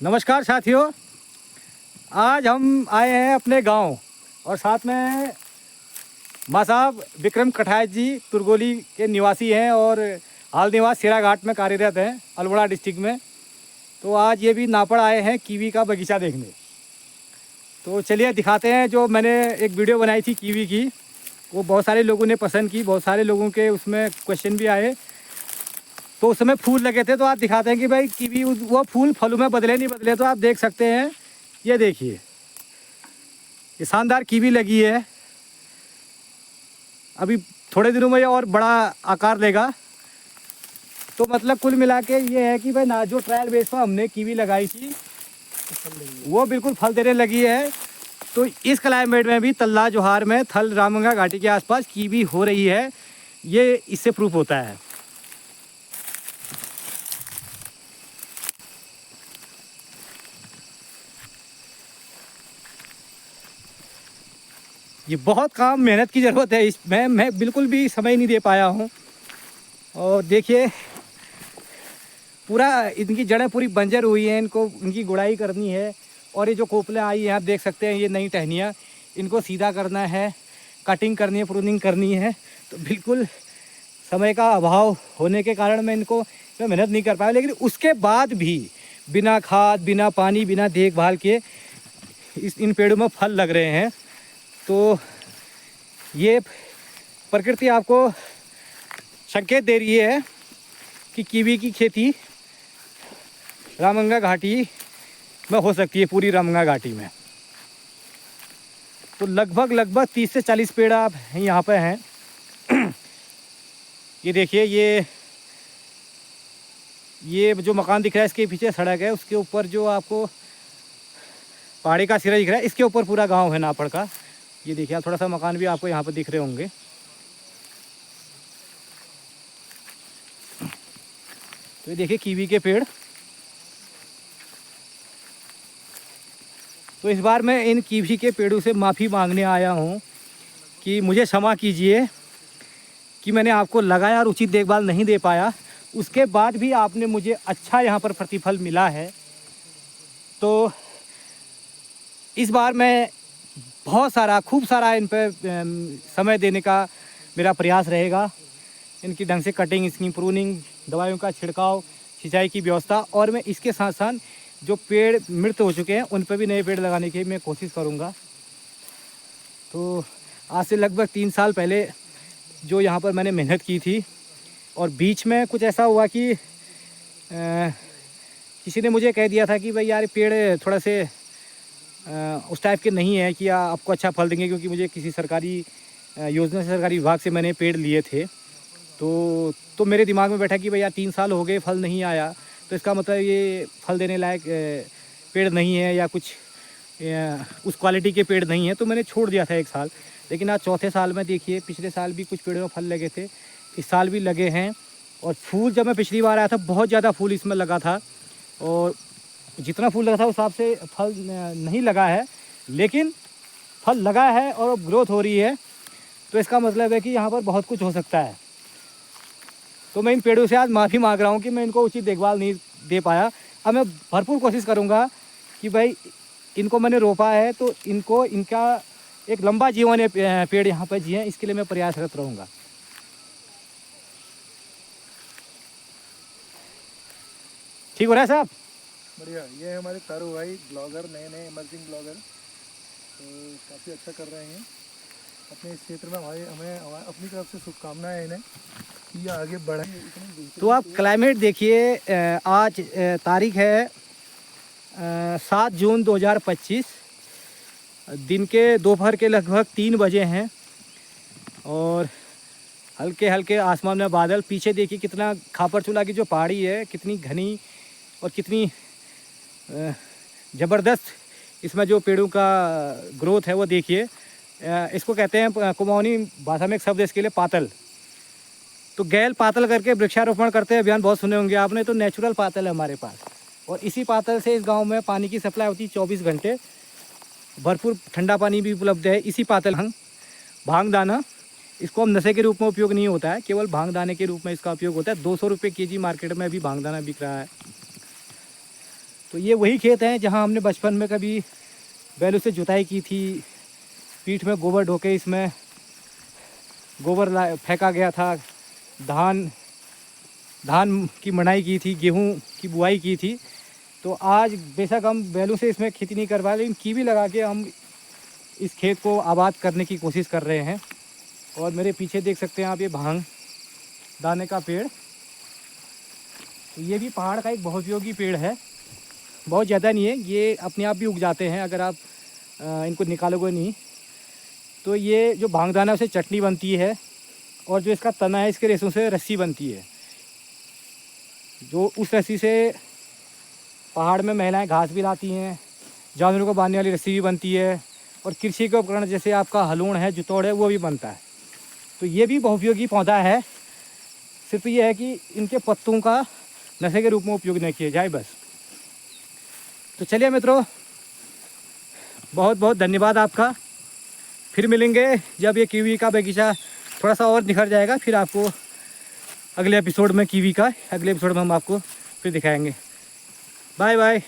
नमस्कार साथियों। आज हम आए हैं अपने गांव और साथ में माँ साहब विक्रम कठायत जी तुरगोली के निवासी हैं और हाल निवास सिराघाट में कार्यरत हैं अल्मोड़ा डिस्ट्रिक्ट में। तो आज ये भी नापड़ आए हैं कीवी का बगीचा देखने। तो चलिए दिखाते हैं। जो मैंने एक वीडियो बनाई थी कीवी की, वो बहुत सारे लोगों ने पसंद की, बहुत सारे लोगों के उसमें क्वेश्चन भी आए। तो उस समय फूल लगे थे, तो आप दिखाते हैं कि भाई कीवी वो फूल फलों में बदले नहीं बदले। तो आप देख सकते हैं, ये देखिए, ये शानदार कीवी लगी है। अभी थोड़े दिनों में ये और बड़ा आकार लेगा। तो मतलब कुल मिला के ये है कि भाई ना, जो ट्रायल बेस पर हमने कीवी लगाई थी वो बिल्कुल फल देने लगी है। तो इस क्लाइमेट में भी तल्ला जोहार में थल रामगंगा घाटी के आसपास कीवी हो रही है, ये इससे प्रूफ होता है। ये बहुत काम मेहनत की ज़रूरत है इसमें। मैं बिल्कुल भी समय नहीं दे पाया हूँ। और देखिए, पूरा इनकी जड़ें पूरी बंजर हुई हैं, इनको इनकी गुड़ाई करनी है। और ये जो कोपलें आई हैं, आप देख सकते हैं, ये नई टहनियाँ, इनको सीधा करना है, कटिंग करनी है, प्रूनिंग करनी है। तो बिल्कुल समय का अभाव होने के कारण मैं मेहनत नहीं कर पाया। लेकिन उसके बाद भी बिना खाद, बिना पानी, बिना देखभाल के इन पेड़ों में फल लग रहे हैं। तो ये प्रकृति आपको संकेत दे रही है कि कीवी की खेती रामगंगा घाटी में हो सकती है, पूरी रामगंगा घाटी में। तो लगभग 30 से 40 पेड़ आप यहाँ पे हैं। ये देखिए, ये जो मकान दिख रहा है, इसके पीछे सड़क है, उसके ऊपर जो आपको पहाड़ी का सिरा दिख रहा है, इसके ऊपर पूरा गांव है नापड़ का। ये देखिए, आप थोड़ा सा मकान भी आपको यहाँ पर दिख रहे होंगे। तो ये देखिए कीवी के पेड़। तो इस बार मैं इन कीवी के पेड़ों से माफ़ी मांगने आया हूँ कि मुझे क्षमा कीजिए कि मैंने आपको लगाया और उचित देखभाल नहीं दे पाया। उसके बाद भी आपने मुझे अच्छा यहाँ पर प्रतिफल मिला है। तो इस बार मैं खूब सारा इन पर समय देने का मेरा प्रयास रहेगा। इनकी ढंग से कटिंग, इसकी प्रूनिंग, दवाइयों का छिड़काव, सिंचाई की व्यवस्था, और मैं इसके साथ साथ जो पेड़ मृत हो चुके हैं उन पर भी नए पेड़ लगाने की मैं कोशिश करूँगा। तो आज से लगभग 3 साल पहले जो यहाँ पर मैंने मेहनत की थी, और बीच में कुछ ऐसा हुआ कि किसी ने मुझे कह दिया था कि भाई यार, पेड़ थोड़ा से उस टाइप के नहीं है कि आपको अच्छा फल देंगे, क्योंकि मुझे किसी सरकारी योजना से, सरकारी विभाग से मैंने पेड़ लिए थे। तो मेरे दिमाग में बैठा कि भैया 3 साल हो गए, फल नहीं आया, तो इसका मतलब ये फल देने लायक पेड़ नहीं है, या कुछ उस क्वालिटी के पेड़ नहीं है। तो मैंने छोड़ दिया था 1 साल। लेकिन आज चौथे साल में देखिए, पिछले साल भी कुछ पेड़ों में फल लगे थे, इस साल भी लगे हैं। और फूल, जब मैं पिछली बार आया था, बहुत ज़्यादा फूल इसमें लगा था, और जितना फूल लगा था उस हिसाब से फल नहीं लगा है, लेकिन फल लगा है और ग्रोथ हो रही है। तो इसका मतलब है कि यहाँ पर बहुत कुछ हो सकता है। तो मैं इन पेड़ों से आज माफ़ी मांग रहा हूँ कि मैं इनको उचित देखभाल नहीं दे पाया। अब मैं भरपूर कोशिश करूँगा कि भाई, इनको मैंने रोपा है तो इनका एक लंबा जीवन है, पेड़ यहाँ पर जिए, इसके लिए मैं प्रयासरत रहूँगा। ठीक हो रहा है साहब? बढ़िया। ये है हमारे तारू भाई, ब्लॉगर, नए इमर्जिंग ब्लॉगर। तो काफ़ी अच्छा कर रहे हैं अपने इस क्षेत्र में। हमें अपनी तरफ से शुभकामनाएं इन्हें कि ये आगे बढ़ें। तो आप क्लाइमेट देखिए, आज तारीख है 7 जून 2025, दिन के दोपहर के लगभग 3 बजे हैं, और हल्के हल्के आसमान में बादल। पीछे देखिए कितना खापर चूल्हा की जो पहाड़ी है, कितनी घनी और कितनी ज़बरदस्त इसमें जो पेड़ों का ग्रोथ है वो देखिए। इसको कहते हैं कुमाऊनी भाषा में एक शब्द है इसके लिए, पातल। तो गैल पातल करके वृक्षारोपण करते हैं अभियान बहुत सुने होंगे आपने। तो नेचुरल पातल है हमारे पास, और इसी पातल से इस गांव में पानी की सप्लाई होती है 24 घंटे। भरपूर ठंडा पानी भी उपलब्ध है। इसी पातल भांग दाना, इसको हम नशे के रूप में उपयोग नहीं होता है, केवल भांग दाने के रूप में इसका उपयोग होता है। 200 रुपये kg मार्केट में भी भांग दाना बिक रहा है। तो ये वही खेत हैं जहाँ हमने बचपन में कभी बैलों से जुताई की थी, पीठ में गोबर ढोके इसमें गोबर फेंका गया था, धान की मड़ाई की थी, गेहूं की बुआई की थी। तो आज बेशक हम बैलों से इसमें खेती नहीं करवाए, लेकिन कीवी लगा के हम इस खेत को आबाद करने की कोशिश कर रहे हैं। और मेरे पीछे देख सकते हैं आप ये भांग दाने का पेड़, तो ये भी पहाड़ का एक बहुपयोगी पेड़ है। बहुत ज़्यादा नहीं है, ये अपने आप भी उग जाते हैं अगर आप इनको निकालोगे नहीं। तो ये जो भांग दाना है उससे चटनी बनती है, और जो इसका तना है इसके रेशों से रस्सी बनती है, जो उस रस्सी से पहाड़ में महिलाएं घास भी लाती हैं, जानवरों को बांधने वाली रस्सी भी बनती है, और कृषि के उपकरण जैसे आपका हलूण है, जुतौड़ है, वो भी बनता है। तो ये भी बहुपयोगी पौधा है, सिर्फ ये है कि इनके पत्तों का नशे के रूप में उपयोग नहीं किया जाए बस। तो चलिए मित्रों, बहुत बहुत धन्यवाद आपका। फिर मिलेंगे जब ये कीवी का बगीचा थोड़ा सा और निखर जाएगा, फिर आपको अगले एपिसोड में हम आपको फिर दिखाएंगे। Bye bye.